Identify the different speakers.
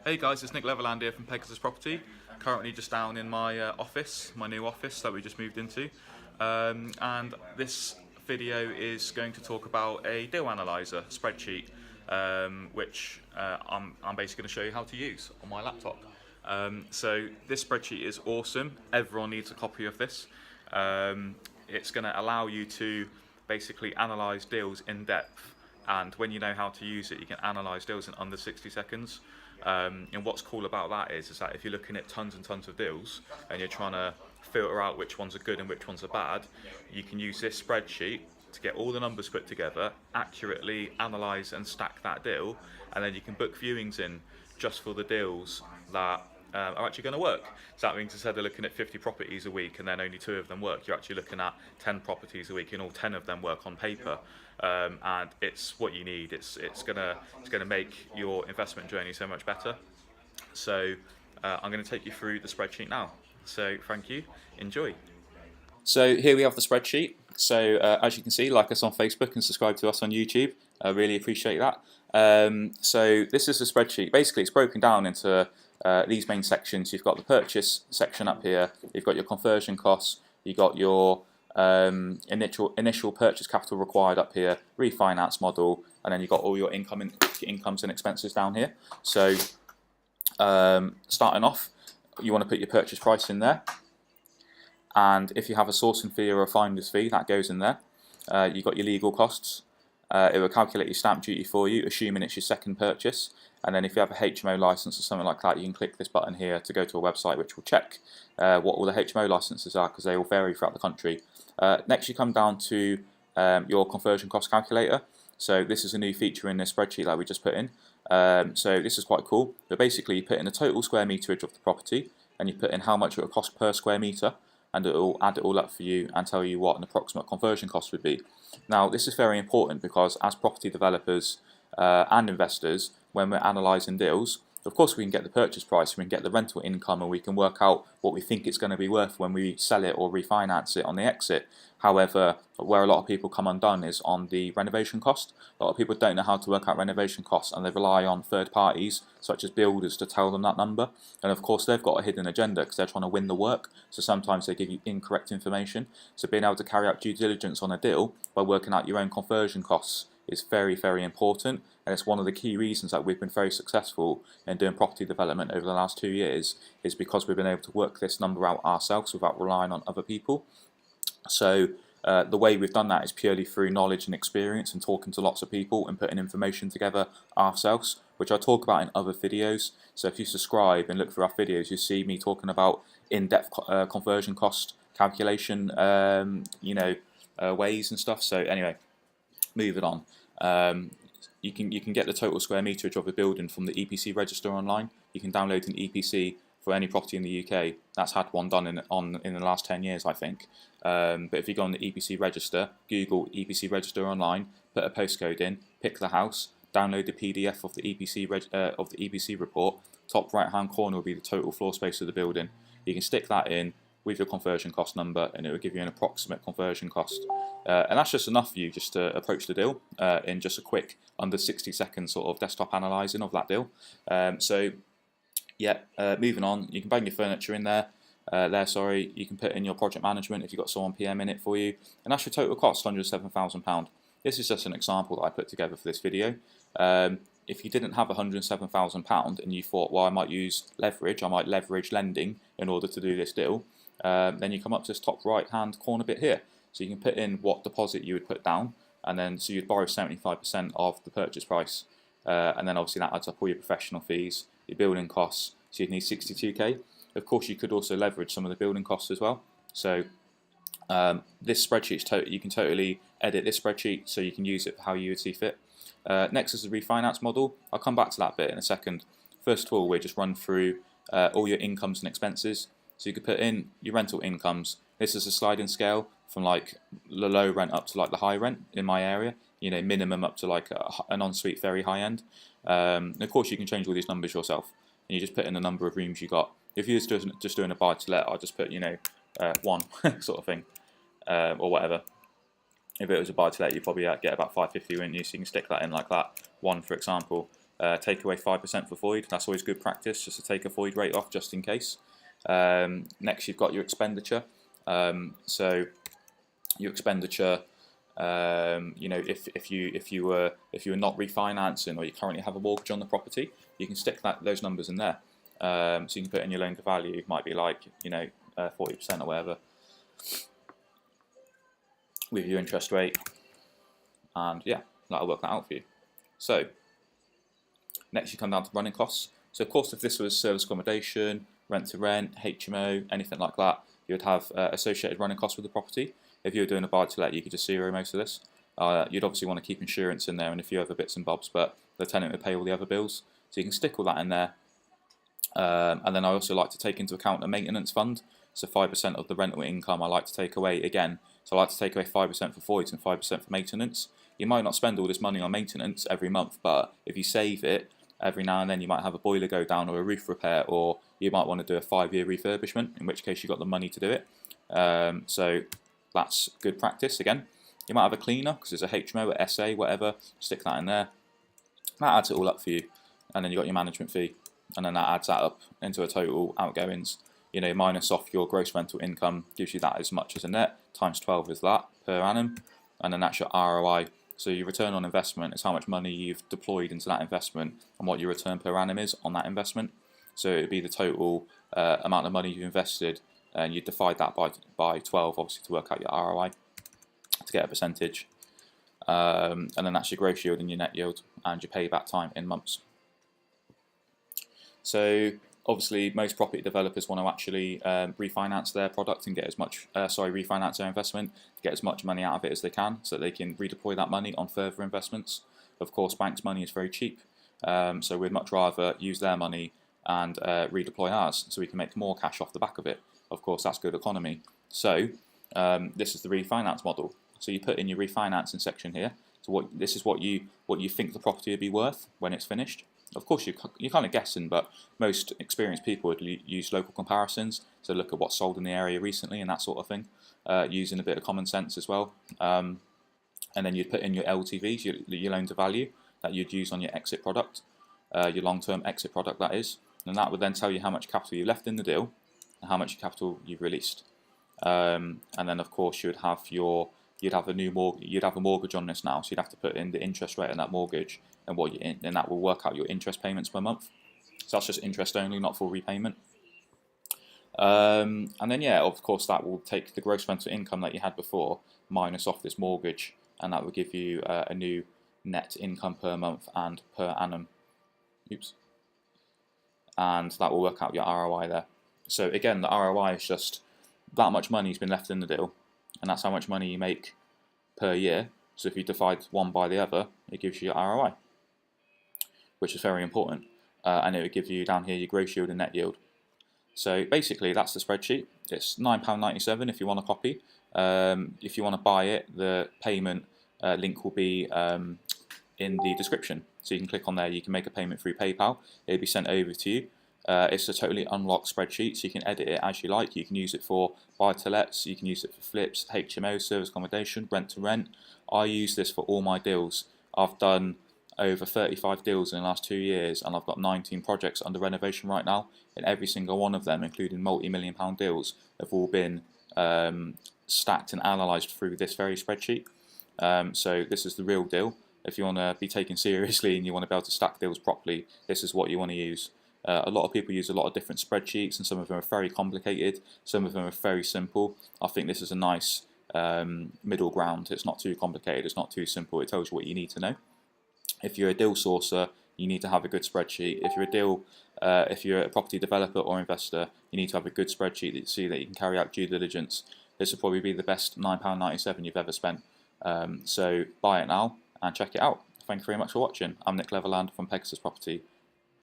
Speaker 1: Hey guys, it's Leatherland here from Pegasus Property. Currently just down in my office, my new office that we just moved into. And this video is going to talk about a deal analyzer spreadsheet, which I'm basically going to show you how to use on my laptop. So this spreadsheet is awesome. Everyone needs a copy of this. It's going to allow you to basically analyze deals in depth. And when you know how to use it, you can analyse deals in under 60 seconds. And what's cool about that is that if you're looking at tons and tons of deals and you're trying to filter out which ones are good and which ones are bad, you can use this spreadsheet to get all the numbers put together, accurately analyse and stack that deal, and then you can book viewings in just for the deals that are actually going to work. So that means instead of looking at 50 properties a week and then only 2 of them work, you're actually looking at 10 properties a week and all 10 of them work on paper. And it's what you need. It's gonna make your investment journey so much better. So I'm going to take you through the spreadsheet now. So thank you, enjoy. So here we have the spreadsheet. So as you can see, like us on Facebook and subscribe to us on YouTube. I really appreciate that. So this is the spreadsheet. Basically, it's broken down into these main sections. You've got the purchase section up here. You've got your conversion costs. You've got your initial purchase capital required up here, refinance model, and then you've got all your incomes and expenses down here. So starting off, you want to put your purchase price in there, and if you have a sourcing fee or a finder's fee, that goes in there. You've got your legal costs. It will calculate your stamp duty for you, assuming it's your second purchase. And then if you have a HMO license or something like that, you can click this button here to go to a website which will check what all the HMO licenses are, because they all vary throughout the country. Next you come down to your conversion cost calculator. So this is a new feature in this spreadsheet that we just put in. So this is quite cool. But basically you put in the total square meterage of the property, and you put in how much it will cost per square metre, and it will add it all up for you and tell you what an approximate conversion cost would be. Now this is very important because as property developers and investors, when we're analysing deals, of course we can get the purchase price, we can get the rental income, and we can work out what we think it's going to be worth when we sell it or refinance it on the exit. However, where a lot of people come undone is on the renovation cost. A lot of people don't know how to work out renovation costs, and they rely on third parties such as builders to tell them that number. And of course they've got a hidden agenda because they're trying to win the work, so sometimes they give you incorrect information. So being able to carry out due diligence on a deal by working out your own conversion costs is very, very important, and it's one of the key reasons that we've been very successful in doing property development over the last 2 years, is because we've been able to work this number out ourselves without relying on other people. So the way we've done that is purely through knowledge and experience and talking to lots of people and putting information together ourselves, which I talk about in other videos. So if you subscribe and look through our videos, you see me talking about in-depth conversion cost calculation ways and stuff. So anyway, moving on. You can get the total square meterage of a building from the EPC register online. You can download an EPC for any property in the UK. That's had one done in the last 10 years, I think. But if you go on the EPC register, Google EPC register online, put a postcode in, pick the house, download the PDF of the EPC report. Top right hand corner will be the total floor space of the building. You can stick that in with your conversion cost number, and it will give you an approximate conversion cost. And that's just enough for you just to approach the deal in just a quick under 60-second sort of desktop analysing of that deal. Moving on, you can bang your furniture in there. You can put in your project management if you've got someone PM in it for you, and that's your total cost, £107,000. This is just an example that I put together for this video. If you didn't have £107,000 and you thought, well, I might use leverage, I might leverage lending in order to do this deal, then you come up to this top right hand corner bit here. So you can put in what deposit you would put down, and then so you'd borrow 75% of the purchase price, and then obviously that adds up all your professional fees, your building costs, so you'd need 62k. Of course you could also leverage some of the building costs as well. So this spreadsheet, you can totally edit this spreadsheet so you can use it for how you would see fit. Next is the refinance model. I'll come back to that bit in a second. First of all, we'll just run through all your incomes and expenses. So you could put in your rental incomes. This is a sliding scale from like the low rent up to like the high rent in my area. You know, minimum up to like an ensuite very high end. And of course you can change all these numbers yourself, and you just put in the number of rooms you got. If you're just doing a buy to let, I'll just put, you know, 1 sort of thing, or whatever. If it was a buy to let, you'd probably get about 550, wouldn't you? So you can stick that in like that, 1 for example. take away 5% for void. That's always good practice, just to take a void rate off just in case. Next, you've got your expenditure. So your expenditure, you know, if you were not refinancing, or you currently have a mortgage on the property, you can stick those numbers in there. So you can put in your loan to value. It might be like, you know, 40% or whatever, with your interest rate, and yeah, that'll work that out for you. So next you come down to running costs. So of course, if this was service accommodation, rent to rent, HMO, anything like that, you would have associated running costs with the property. If you were doing a buy to let, you could just zero most of this. You'd obviously want to keep insurance in there and a few other bits and bobs, but the tenant would pay all the other bills, so you can stick all that in there. And then I also like to take into account a maintenance fund. So 5% of the rental income I like to take away again. So I like to take away 5% for voids and 5% for maintenance. You might not spend all this money on maintenance every month, but if you save it, every now and then you might have a boiler go down or a roof repair, or you might want to do a 5-year refurbishment, in which case you've got the money to do it. So that's good practice again. You might have a cleaner because it's a HMO, a SA, whatever. Stick that in there. That adds it all up for you, and then you got your management fee, and then that adds that up into a total outgoings. You know, minus off your gross rental income gives you that as much as a net, times 12 is that per annum, and then that's your ROI. So your return on investment is how much money you've deployed into that investment and what your return per annum is on that investment. So it would be the total amount of money you've invested, and you divide that by 12, obviously, to work out your ROI to get a percentage. And then that's your gross yield and your net yield, and your payback time in months. So obviously, most property developers want to actually refinance their product and get as much, refinance their investment, get as much money out of it as they can, so that they can redeploy that money on further investments. Of course, banks' money is very cheap, so we'd much rather use their money and redeploy ours, so we can make more cash off the back of it. Of course, that's good economy. So this is the refinance model. So you put in your refinancing section here. So this is what you think the property would be worth when it's finished. Of course, you're kind of guessing, but most experienced people would use local comparisons, so look at what's sold in the area recently and that sort of thing, using a bit of common sense as well. And then you'd put in your LTVs, your loan to value, that you'd use on your exit product, your long-term exit product, that is, and that would then tell you how much capital you left in the deal and how much capital you've released. And then of course you'd have a mortgage on this now, so you'd have to put in the interest rate on that mortgage, and and that will work out your interest payments per month. So that's just interest only, not full repayment. And then yeah, of course that will take the gross rental income that you had before minus off this mortgage, and that will give you a new net income per month and per annum. And that will work out your ROI there. So again, the ROI is just that much money has been left in the deal, and that's how much money you make per year. So if you divide one by the other, it gives you your ROI, which is very important. And it would give you down here your gross yield and net yield. So basically that's the spreadsheet. It's £9.97 if you want a copy. If you want to buy it, the payment link will be in the description. So you can click on there, you can make a payment through PayPal. It'll be sent over to you. It's a totally unlocked spreadsheet, so you can edit it as you like. You can use it for buy-to-lets, you can use it for flips, HMO, service accommodation, rent to rent. I use this for all my deals. I've done over 35 deals in the last 2 years, and I've got 19 projects under renovation right now, and every single one of them, including multi-million-pound deals, have all been stacked and analysed through this very spreadsheet. So this is the real deal. If you want to be taken seriously and you want to be able to stack deals properly, this is what you want to use. A lot of people use a lot of different spreadsheets, and some of them are very complicated, some of them are very simple. I think this is a nice middle ground. It's not too complicated, it's not too simple, it tells you what you need to know. If you're a deal sourcer, you need to have a good spreadsheet. If you're a property developer or investor, you need to have a good spreadsheet that so that you can carry out due diligence. This will probably be the best £9.97 you've ever spent. So buy it now and check it out. Thank you very much for watching. I'm Leatherland from Pegasus Property.